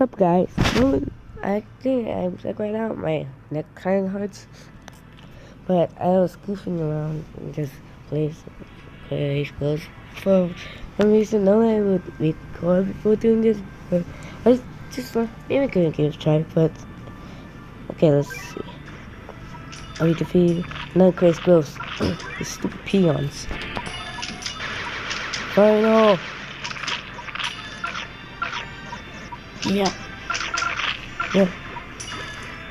up, guys? I think I'm sick right now. My neck kind of hurts, but I was goofing around and just play clothes. For some reason, no one would record before doing this, but I just maybe gonna give it a try. But okay, let's see. Are we defeated? No crazed ghosts. The stupid peons. Final. Yeah. Yeah.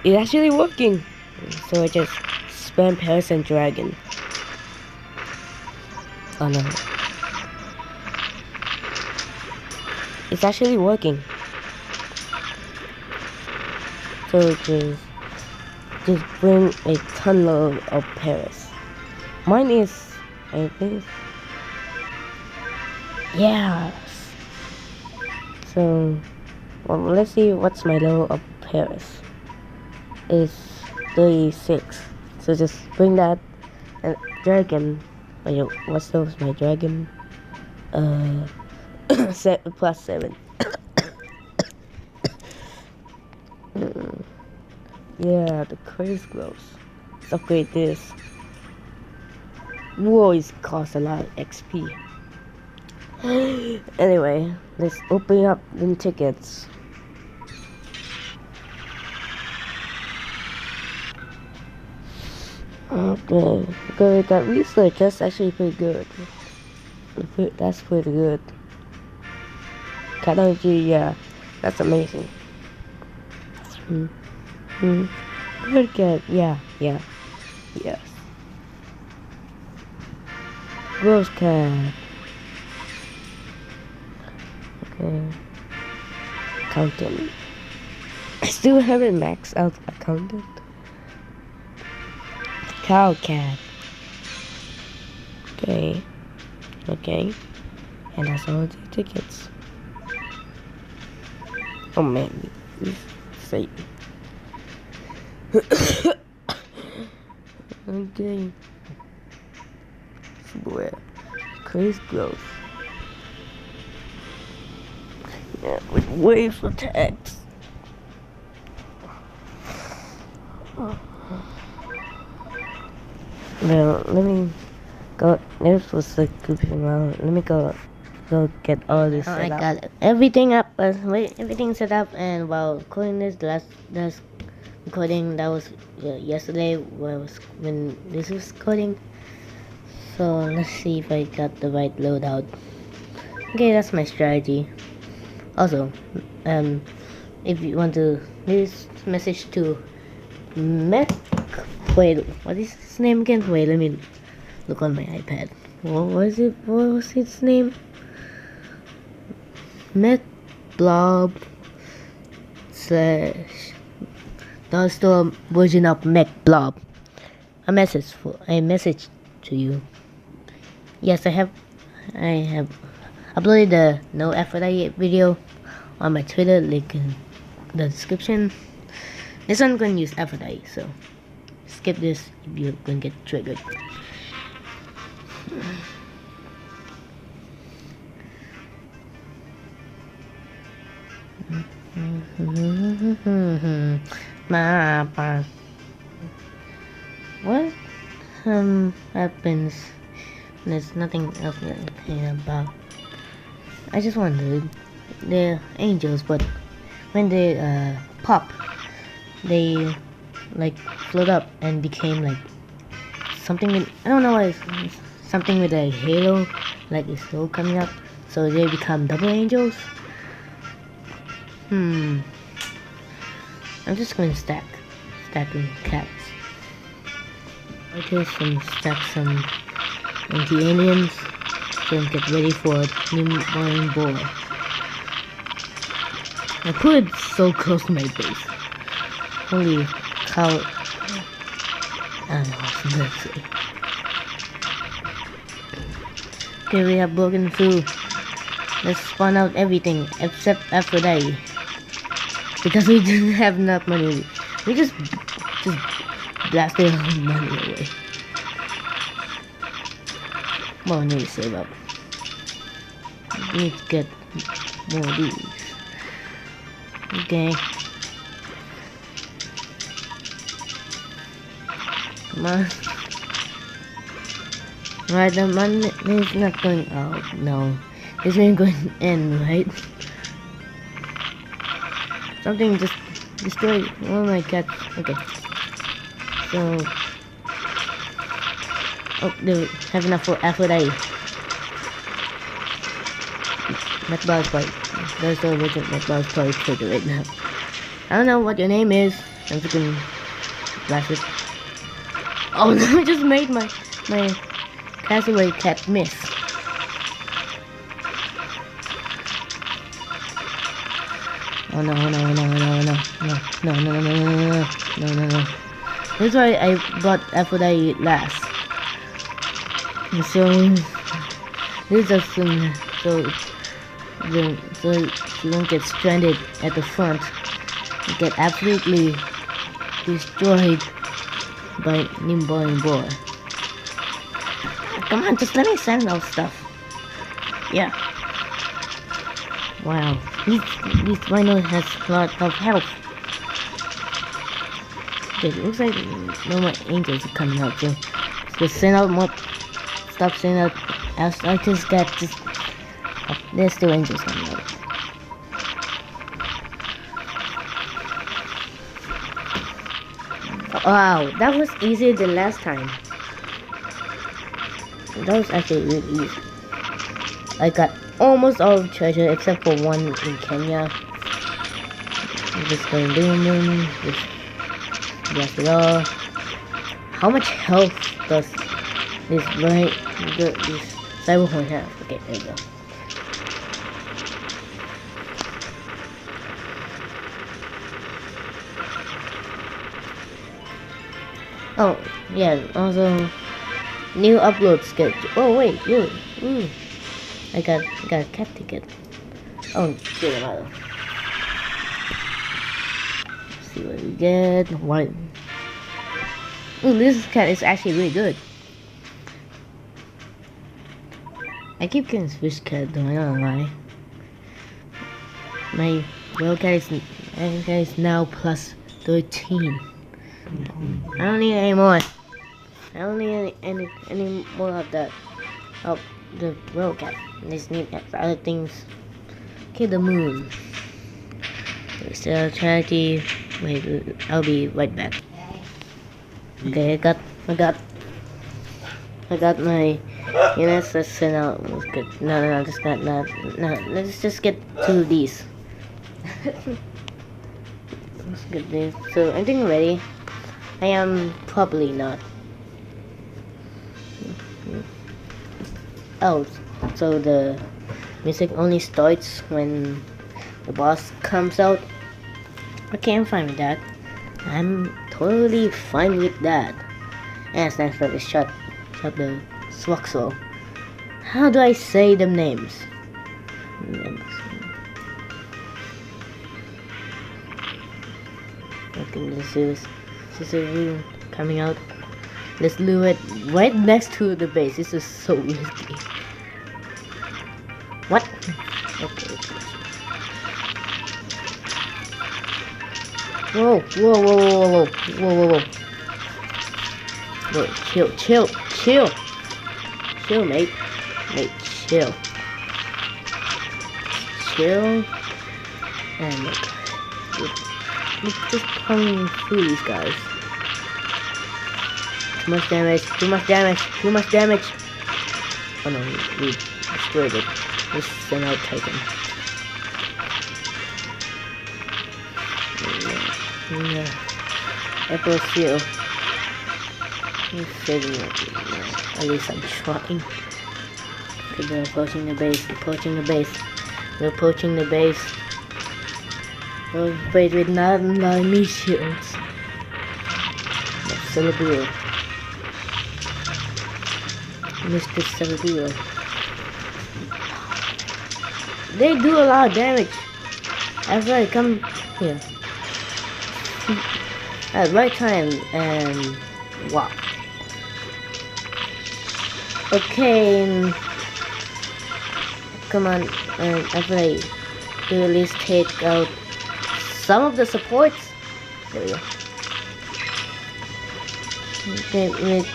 It's actually working. So I just spam Paris and Dragon. Oh no. It's actually working. So just bring a ton of Paris. Mine is, I think. Yes. So, well, let's see what's my level of Paris. Is 36. So just bring that and dragon. What's those? My dragon. Plus 7. Yeah, the craze grows. Let's upgrade this. Whoa, it costs a lot of XP. Anyway, let's open up the tickets. Okay, we got research. That's actually pretty good. That's pretty good. Technology, yeah, that's amazing. Good cat, yeah, yes. Rose cat. Okay. Accountant. I still haven't maxed out accountant. Cow cat. Okay. And that's all the tickets. Oh man, save. Okay. Where crazed growth. Yeah, with waves of text. Well, let me go. This was like goofing around. Let me go get all this set up. I got everything up. Everything set up, and while recording this, last recording that was yesterday when this was recording. So let's see if I got the right loadout. Okay, that's my strategy. Also, if you want to this message to wait, what is his name again? Wait, let me look on my iPad. What was its name? Blob slash that's the version of Blob. A message to you. Yes, I have uploaded the No Aphrodite video on my Twitter, link in the description. This one I'm going to use Aphrodite, so skip this if you're going to get triggered. What happens? There's nothing else to think about. I just wondered, they're angels, but when they pop, they like float up and became like something with, I don't know what it's something with a halo, like it's still coming up, so they become double angels. I'm just going to stacking cats. Okay, stack some anti-aliens, so get ready for new morning boy. I put it so close to my base. Holy cow. I don't know what to say. Okay, we have broken through. Let's spawn out everything except Aphrodite. Because we didn't have enough money. We just blasted our money away. Well, I need to save up. I need to get more of these. Okay. Come on. Right, the money is not going out. No. This ain't going to end, right? Something just destroyed one of my cats. Okay. So. Oh, they have enough for Aphrodite. McBall's probably. There's the original McBall's probably triggered right now. I don't know what your name is. I'm just gonna blast it. Oh no, I just made my castaway cat miss. Oh no, no. That's why I bought Aphrodite last. So this is so she won't get stranded at the front and get absolutely destroyed by Nimbo and Boy. Come on, just let me send those stuff. Yeah. Wow. This rhino has a lot of health. Okay, it looks like no more angels are coming out too. Just send out more. Stop sending out. I just got just. Oh, there's still angels coming out. Wow, that was easier than last time. That was actually really easy. I got almost all the treasure except for one in Kenya. I'm just going boom, just blast it all. How much health does this cyberhorn have? Okay, there we go. Oh yeah, also new upload schedule. Oh wait, really? I got a cat ticket. Oh, get him out. See what we get. What? Ooh, this cat is actually really good. I keep getting Swiss cat though, I don't know why. My real cat is now plus 13. I don't need any more. I don't need any more of that. Oh, the real cat. I just need other things. Okay, the moon. Still charity. Wait, I'll be right back. Okay, I got my units. Let's send out. Let's get no, just not. Let's just get 2 of these. Let's get this. So I think I'm ready. I am probably not. Oh, so the music only starts when the boss comes out. Okay, I'm fine with that. I'm totally fine with that. And thanks for the shot the Swoxo. How do I say them names? Okay, this is a room coming out. Let's do it right next to the base. This is so risky. What? Okay. Whoa. Whoa, chill, mate, chill. And look, just coming through these guys. Too much damage. Oh no, we destroyed it. Let's send out Titan. April Seal. He's saving it. At least I'm trying. Okay, they're approaching the base. We're approaching the base. We're afraid with not meat shields. Celebrio. Mr. Celebrio. They do a lot of damage after I come here at the right time, and wow. Okay, come on, and after I do at least take out some of the supports. There we go. Okay, we're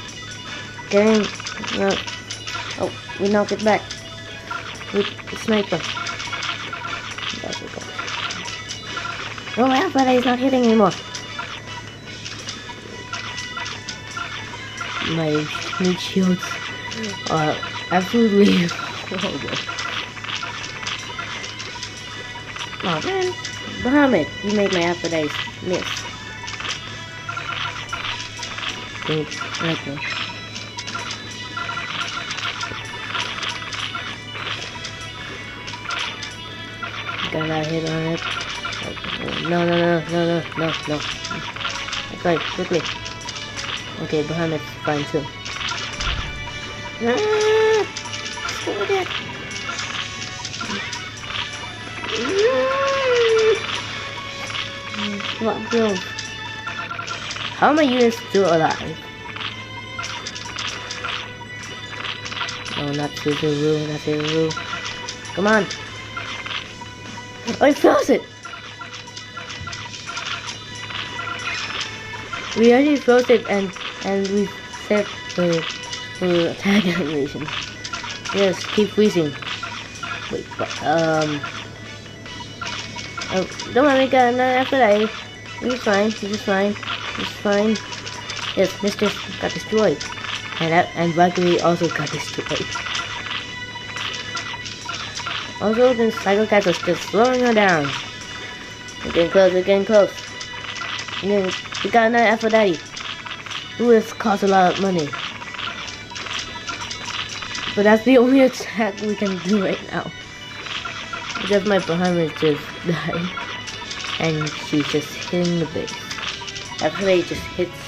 getting. Oh, we knocked it back with the sniper. Oh, Alpha is not hitting anymore. My meat shields are absolutely horrible. Oh man, Muhammad, you made my Aphrodite miss. Good, okay. Got a hit on it. No. That's right, quickly. Okay, Muhammad's fine too. Still dead. What build? How am I units still alive? No, not Subaru, not Subaru. Come on! Oh, I froze it! We already froze it and we set the attack animation. Yes, keep freezing. Wait, but, oh, don't worry, we got another Aphrodite. He's fine, he's fine, he's fine. Yes, Mr. got destroyed. And Valkyrie also got destroyed. Also, the Psycho Cats are just slowing her down. We're getting close, we're getting close. And then we got another Aphrodite, who has cost a lot of money. But that's the only attack we can do right now. Because my Bahamut just died. And she's just hitting the base. Aphrodite just hits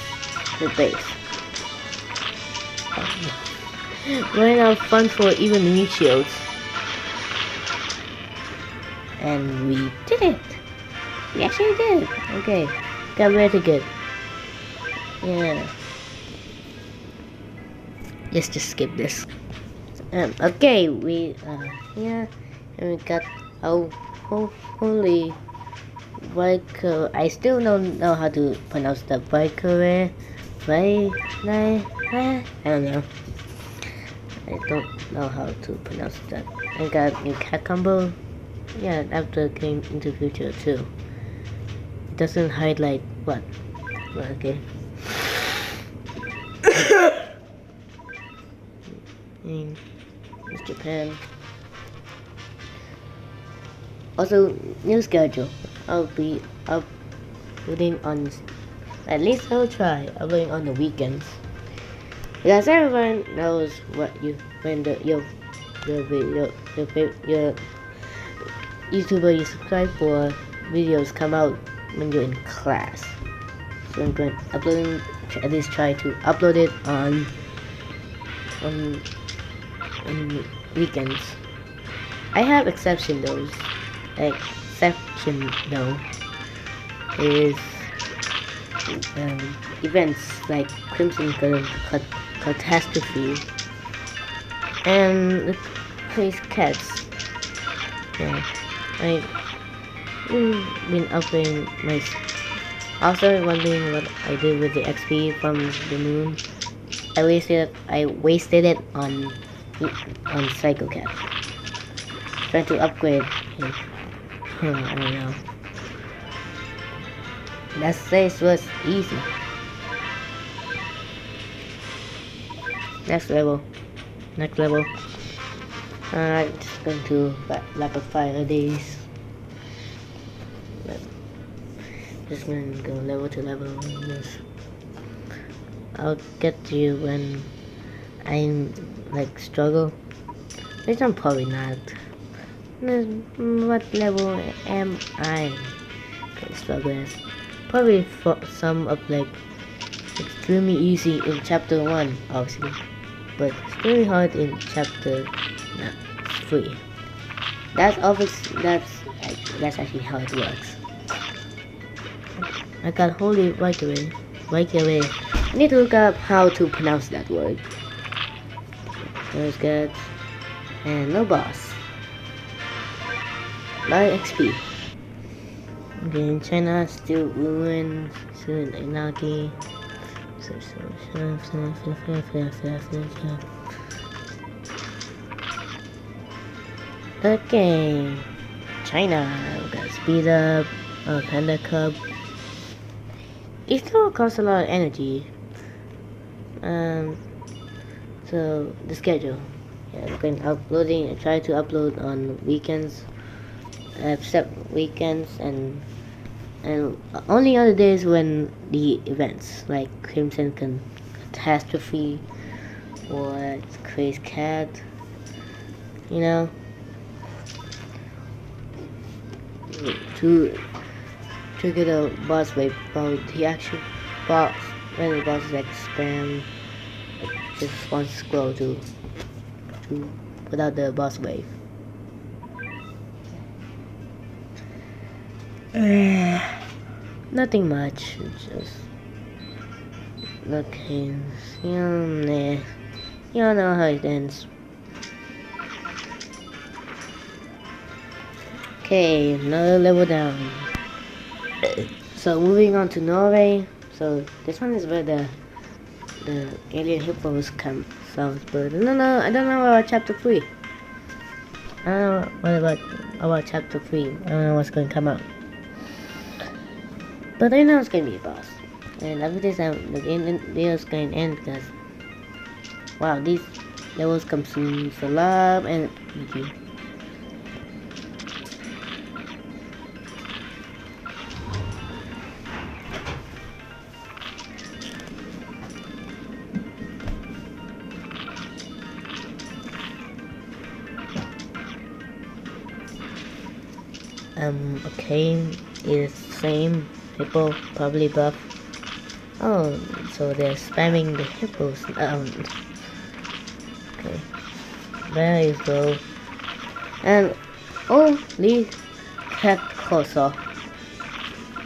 the base. Running out of funds for even meat shields. And we did it! We actually did it! Okay. Got really good. Yeah. Let's just skip this. Okay, yeah. And we got, holy Viker. I still don't know how to pronounce the Viker. I don't know. I don't know how to pronounce that. I got new cat combo. Yeah, after getting into future too. It doesn't highlight what. Well, okay. It's Japan. Also, new schedule. I'll be uploading on. At least I'll try uploading on the weekends. Because everyone knows what when your YouTuber you subscribe for videos come out when you're in class. So I'm going to at least try to upload it on weekends. I have exception though. Exception though is events like Crimson Catastrophe and the Crazed Cats. Yeah, I've been uploading my. Also wondering what I did with the XP from the moon. I wasted it on Psycho Cat. Trying to upgrade him. I don't know. That place was easy. Next level. Just going to rapid fire these. Just gonna go level to level. I'll get to you when I'm like struggle. Which I'm probably not. What level am I struggling? Probably for some of like extremely easy in chapter 1 obviously, but it's really hard in chapter 3. That's actually how it works. I got holy Viker. I need to look up how to pronounce that word. There's good. And no boss. 9 XP. Okay, in China, still ruined, still anarchy. Okay, China, we got speed up, panda cub. It still costs a lot of energy. So the schedule. Yeah, I'm going uploading. I try to upload on weekends, except weekends, and only other days when the events like Crimson Catastrophe or Crazed Cat, you know, to trigger the boss wave. Well, the actual boss, when the boss is like spam, it just wants to scroll to without the boss wave. Nothing much, just looking. Nah. You don't know how it ends. Okay, another level down. So moving on to Norway. So this one is where the alien hippos come south. But no, I don't know about chapter 3. I don't know what about chapter 3. I don't know what's going to come out. But I know it's going to be a boss. And after this, the video is going to end because, wow, these levels consume a lot of energy. Okay, it's same hippo, probably buff. Oh, so they're spamming the hippos. Okay, very slow. And holy cat closer.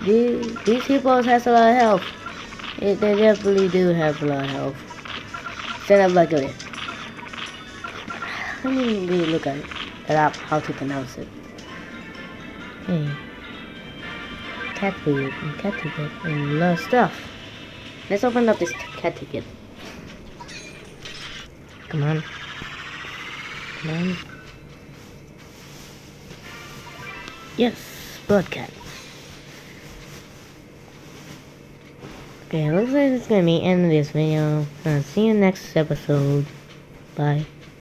These hippos has a lot of health. They definitely do have a lot of health. Set up like this. Let me really look at it up how to pronounce it. Hey, cat food and cat ticket and a lot of stuff. Let's open up this cat ticket. Come on. Come on. Yes, blood cat. Okay, looks like it's gonna be the end of this video. See you next episode. Bye.